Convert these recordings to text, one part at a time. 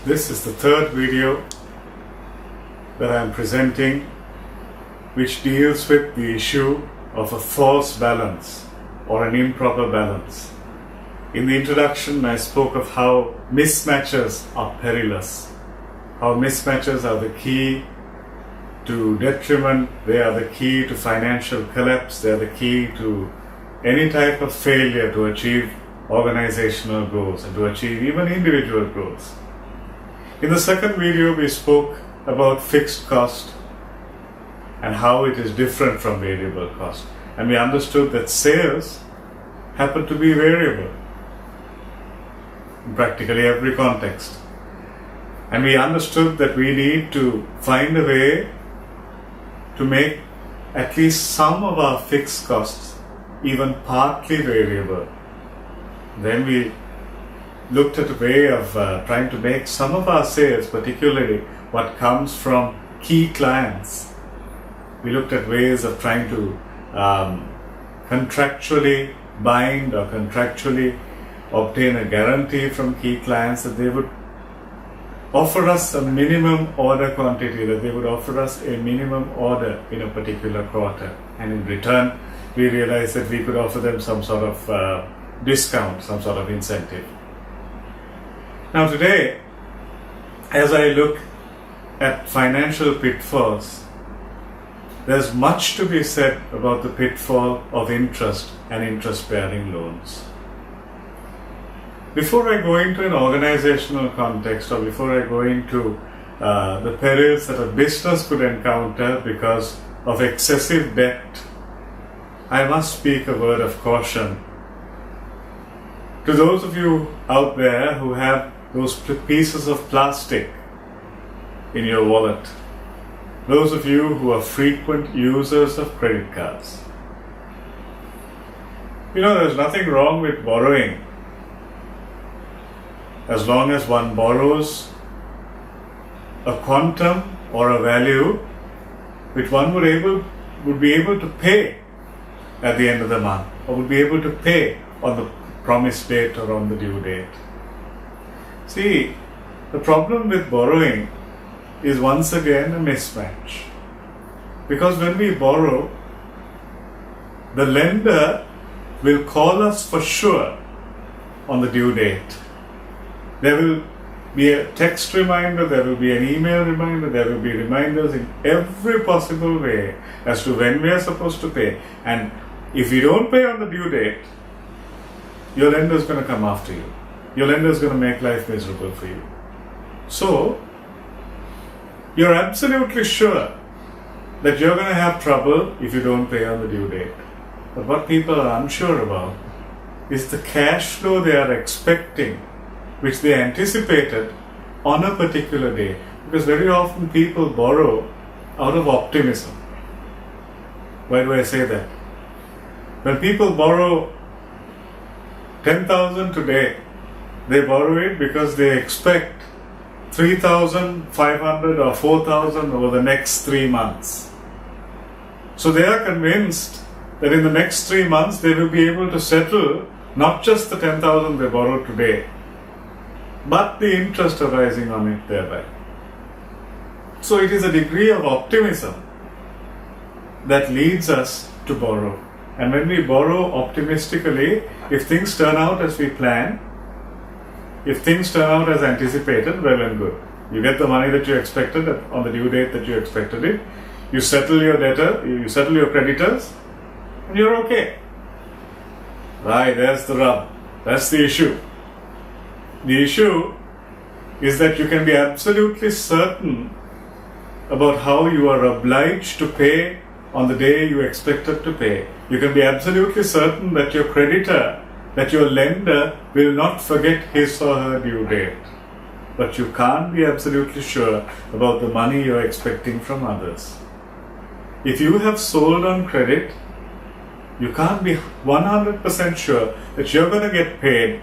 This is the third video that I am presenting, which deals with the issue of a false balance or an improper balance. In the introduction, I spoke of how mismatches are perilous, how mismatches are the key to detriment, they are the key to financial collapse, they are the key to any type of failure to achieve organizational goals and to achieve even individual goals. In the second video, we spoke about fixed cost and how it is different from variable cost. And we understood that sales happen to be variable in practically every context. And we understood that we need to find a way to make at least some of our fixed costs even partly variable. Then we looked at a way of trying to make some of our sales, particularly what comes from key clients. We looked at ways of trying to contractually bind or contractually obtain a guarantee from key clients that they would offer us a minimum order quantity, that they would offer us a minimum order in a particular quarter. And in return, we realized that we could offer them some sort of discount, some sort of incentive. Now today, as I look at financial pitfalls, there's much to be said about the pitfall of interest and interest-bearing loans. Before I go into an organizational context, or before I go into the perils that a business could encounter because of excessive debt, I must speak a word of caution to those of you out there who have those pieces of plastic in your wallet, those of you who are frequent users of credit cards. You know, there's nothing wrong with borrowing as long as one borrows a quantum or a value which one would be able to pay at the end of the month, or would be able to pay on the promised date or on the due date. See, the problem with borrowing is once again a mismatch. Because when we borrow, the lender will call us for sure on the due date. There will be a text reminder, there will be an email reminder, there will be reminders in every possible way as to when we are supposed to pay. And if you don't pay on the due date, your lender is going to come after you. Your lender is going to make life miserable for you. So, you're absolutely sure that you're going to have trouble if you don't pay on the due date. But what people are unsure about is the cash flow they are expecting, which they anticipated on a particular day. Because very often people borrow out of optimism. Why do I say that? When people borrow 10,000 today, they borrow it because they expect 3,500 or 4,000 over the next 3 months. So they are convinced that in the next 3 months they will be able to settle not just the 10,000 they borrowed today, but the interest arising on it thereby. So it is a degree of optimism that leads us to borrow. And when we borrow optimistically, if things turn out as we plan, if things turn out as anticipated, well and good. You get the money that you expected on the due date that you expected it. You settle your debtor, you settle your creditors, and you're okay. Right, there's the rub. That's the issue. The issue is that you can be absolutely certain about how you are obliged to pay on the day you expected to pay. You can be absolutely certain that your creditor, that your lender will not forget his or her due date. But you can't be absolutely sure about the money you're expecting from others. If you have sold on credit, you can't be 100% sure that you're going to get paid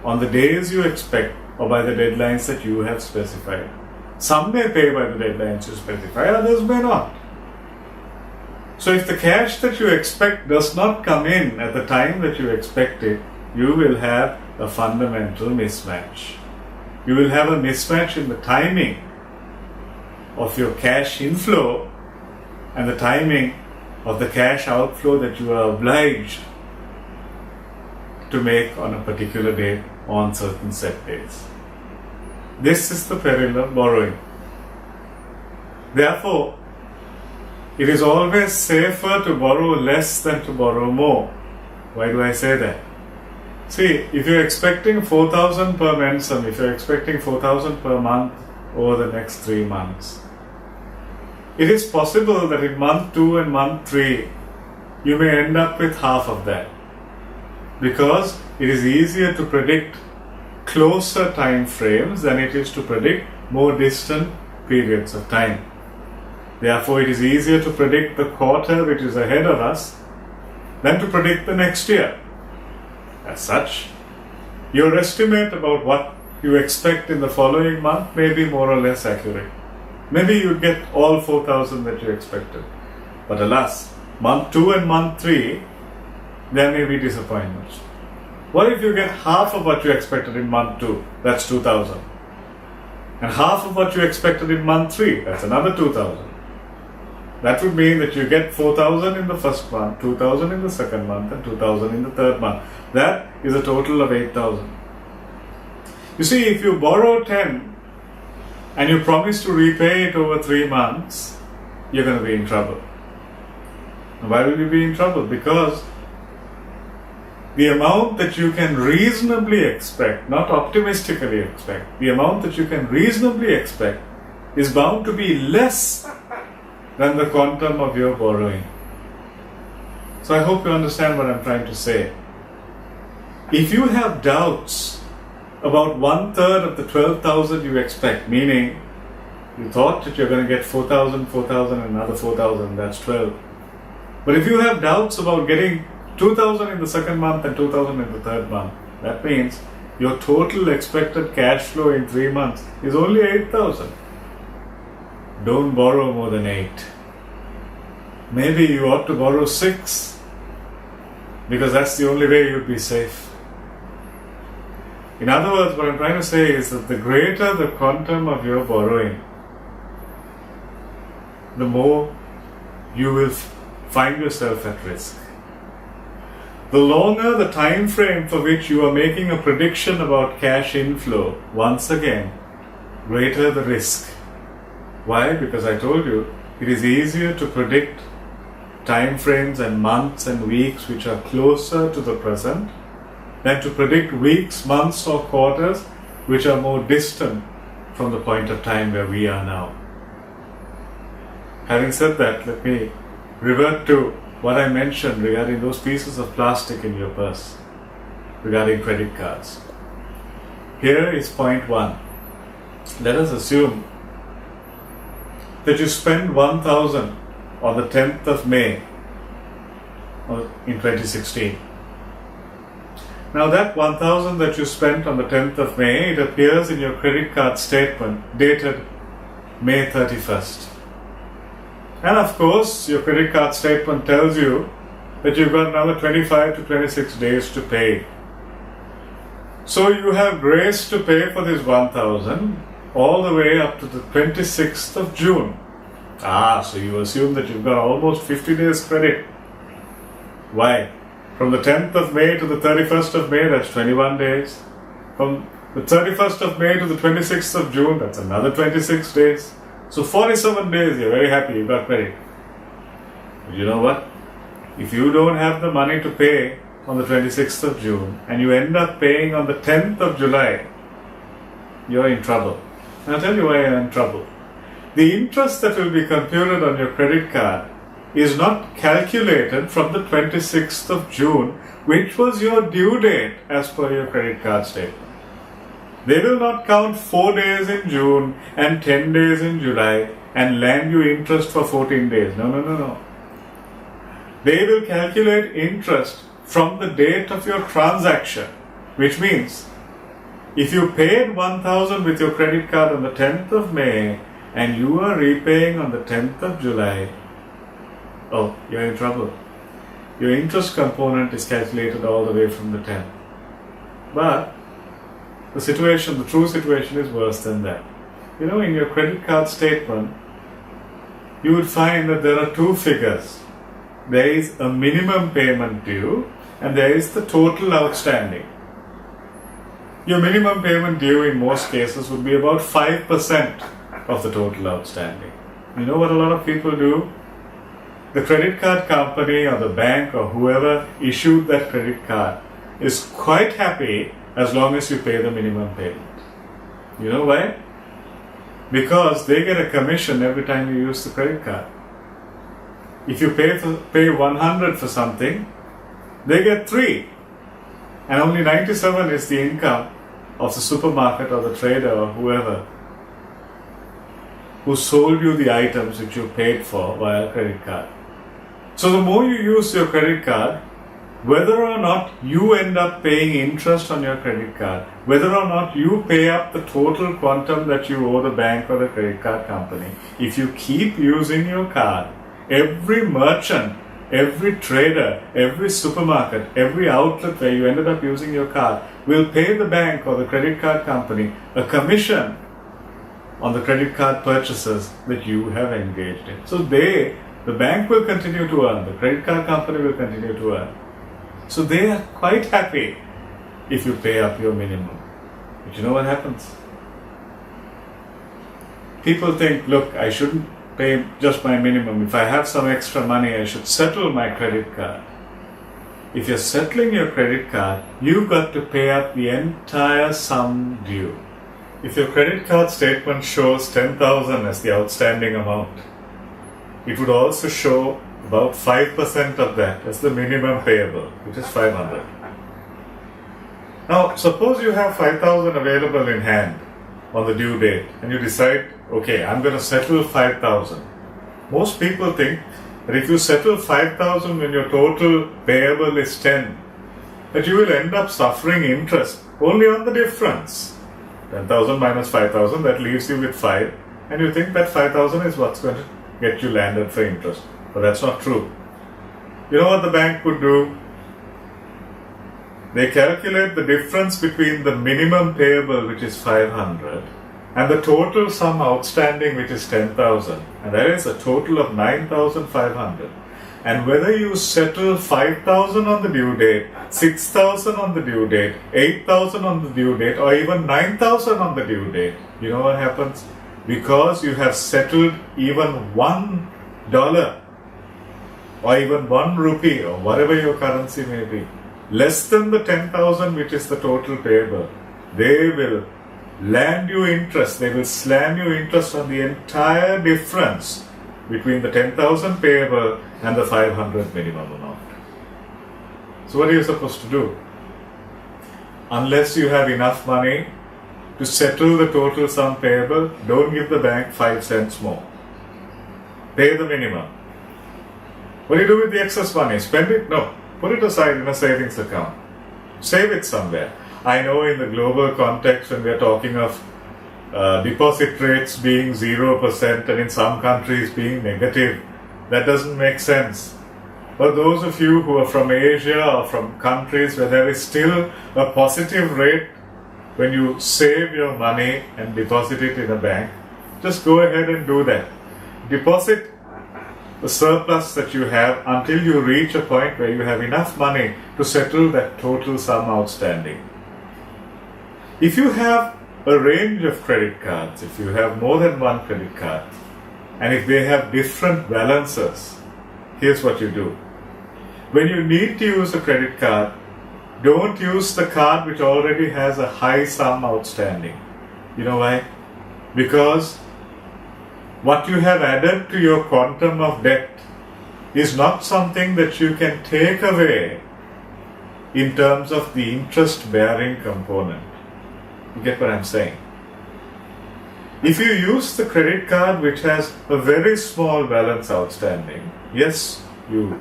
on the days you expect or by the deadlines that you have specified. Some may pay by the deadlines you specify, others may not. So if the cash that you expect does not come in at the time that you expect it, you will have a fundamental mismatch. you will have a mismatch in the timing of your cash inflow and the timing of the cash outflow that you are obliged to make on a particular day on certain set days. This is the peril of borrowing. Therefore, it is always safer to borrow less than to borrow more. Why do I say that? See, if you're expecting 4,000 per mensum, if you're expecting 4,000 per month over the next 3 months, it is possible that in month 2 and month 3, you may end up with half of that. Because it is easier to predict closer time frames than it is to predict more distant periods of time. Therefore, it is easier to predict the quarter which is ahead of us than to predict the next year. As such, your estimate about what you expect in the following month may be more or less accurate. Maybe you get all 4,000 that you expected. But alas, month 2 and month 3, there may be disappointments. What if you get half of what you expected in month 2? That's 2,000. And half of what you expected in month 3? That's another 2,000. That would mean that you get 4,000 in the first month, 2,000 in the second month, and 2,000 in the third month. That is a total of 8,000. You see, if you borrow 10 and you promise to repay it over 3 months, you're going to be in trouble. And why will you be in trouble? Because the amount that you can reasonably expect, not optimistically expect, the amount that you can reasonably expect is bound to be less than the quantum of your borrowing. So I hope you understand what I'm trying to say. If you have doubts about 1/3 of the 12,000 you expect, meaning you thought that you're going to get 4,000, 4,000 and another 4,000, that's 12. But if you have doubts about getting 2,000 in the second month and 2,000 in the third month, that means your total expected cash flow in 3 months is only 8,000. Don't borrow more than 8. Maybe you ought to borrow 6, because that's the only way you'd be safe. In other words, what I'm trying to say is that the greater the quantum of your borrowing, the more you will find yourself at risk. The longer the time frame for which you are making a prediction about cash inflow, once again, greater the risk. Why? Because I told you, it is easier to predict time frames and months and weeks which are closer to the present than to predict weeks, months or quarters which are more distant from the point of time where we are now. Having said that, let me revert to what I mentioned regarding those pieces of plastic in your purse, regarding credit cards. Here is point 1. Let us assume that you spend 1,000 on the 10th of May in 2016. Now that 1,000 that you spent on the 10th of May, it appears in your credit card statement dated May 31st. And of course, your credit card statement tells you that you've got another 25 to 26 days to pay. So you have grace to pay for this 1,000 all the way up to the 26th of June. So you assume that you've got almost 50 days credit. Why? From the 10th of May to the 31st of May, that's 21 days. From the 31st of May to the 26th of June, that's another 26 days. So 47 days, you're very happy, you've got credit. But you know what? If you don't have the money to pay on the 26th of June and you end up paying on the 10th of July, you're in trouble. And I'll tell you why you're in trouble. The interest that will be computed on your credit card is not calculated from the 26th of June, which was your due date as per your credit card statement. They will not count 4 days in June and 10 days in July and lend you interest for 14 days. No. They will calculate interest from the date of your transaction, which means if you paid 1,000 with your credit card on the 10th of May and you are repaying on the 10th of July, you're in trouble. Your interest component is calculated all the way from the 10th. But the true situation is worse than that. You know, in your credit card statement, you would find that there are two figures. There is a minimum payment due and there is the total outstanding. Your minimum payment due in most cases would be about 5% of the total outstanding. You know what a lot of people do? The credit card company or the bank or whoever issued that credit card is quite happy as long as you pay the minimum payment. You know why? Because they get a commission every time you use the credit card. If you pay 100 for something, they get 3. And only 97 is the income of the supermarket or the trader or whoever who sold you the items which you paid for via credit card. So the more you use your credit card, whether or not you end up paying interest on your credit card, whether or not you pay up the total quantum that you owe the bank or the credit card company, if you keep using your card, every merchant, every trader, every supermarket, every outlet where you ended up using your card will pay the bank or the credit card company a commission on the credit card purchases that you have engaged in. So the bank will continue to earn, the credit card company will continue to earn. So they are quite happy if you pay up your minimum. But you know what happens? People think, look, I shouldn't pay just my minimum. If I have some extra money, I should settle my credit card. If you're settling your credit card, you've got to pay up the entire sum due. If your credit card statement shows 10,000 as the outstanding amount, it would also show about 5% of that as the minimum payable, which is 500. Now, suppose you have 5,000 available in hand on the due date and you decide, okay, I'm going to settle 5,000. Most people think that if you settle 5,000 when your total payable is 10, that you will end up suffering interest only on the difference. 10,000 minus 5,000, that leaves you with 5, and you think that 5,000 is what's going to get you landed for interest. But that's not true. You know what the bank would do? They calculate the difference between the minimum payable, which is 500, and the total sum outstanding, which is 10,000, and that is a total of 9,500. And whether you settle 5,000 on the due date, 6,000 on the due date, 8,000 on the due date, or even 9,000 on the due date, you know what happens? Because you have settled even $1 or even 1 rupee or whatever your currency may be, less than the 10,000 which is the total payable, they will land you interest, they will slam you interest on the entire difference between the 10,000 payable and the 500 minimum amount. So what are you supposed to do? Unless you have enough money to settle the total sum payable, don't give the bank 5 cents more. Pay the minimum. What do you do with the excess money? Spend it? No. Put it aside in a savings account. Save it somewhere. I know in the global context when we are talking of deposit rates being 0% and in some countries being negative, that doesn't make sense. But those of you who are from Asia or from countries where there is still a positive rate when you save your money and deposit it in a bank, just go ahead and do that. Deposit the surplus that you have until you reach a point where you have enough money to settle that total sum outstanding. If you have a range of credit cards, if you have more than one credit card, and if they have different balances, here's what you do. When you need to use a credit card, don't use the card which already has a high sum outstanding. You know why? Because what you have added to your quantum of debt is not something that you can take away in terms of the interest-bearing component. You get what I'm saying? If you use the credit card which has a very small balance outstanding, yes, you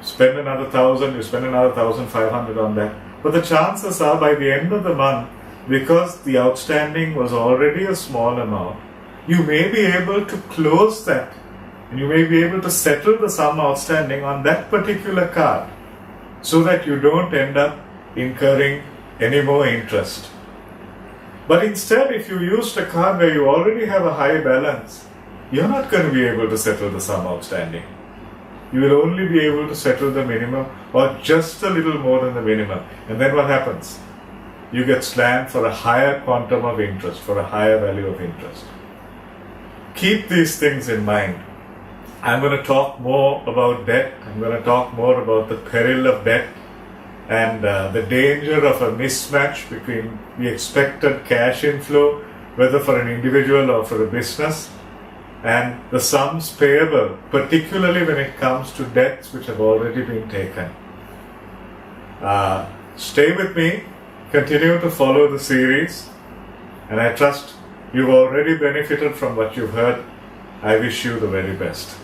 spend another 1,000, you spend another 1,500 on that, but the chances are by the end of the month, because the outstanding was already a small amount, you may be able to close that and you may be able to settle the sum outstanding on that particular card so that you don't end up incurring any more interest. But instead, if you used a card where you already have a high balance, you're not going to be able to settle the sum outstanding. You will only be able to settle the minimum or just a little more than the minimum. And then what happens? You get slammed for a higher quantum of interest, for a higher value of interest. Keep these things in mind. I'm going to talk more about debt. I'm going to talk more about the peril of debt and the danger of a mismatch between the expected cash inflow, whether for an individual or for a business, and the sums payable, particularly when it comes to debts which have already been taken. Stay with me, continue to follow the series, and I trust you've already benefited from what you've heard. I wish you the very best.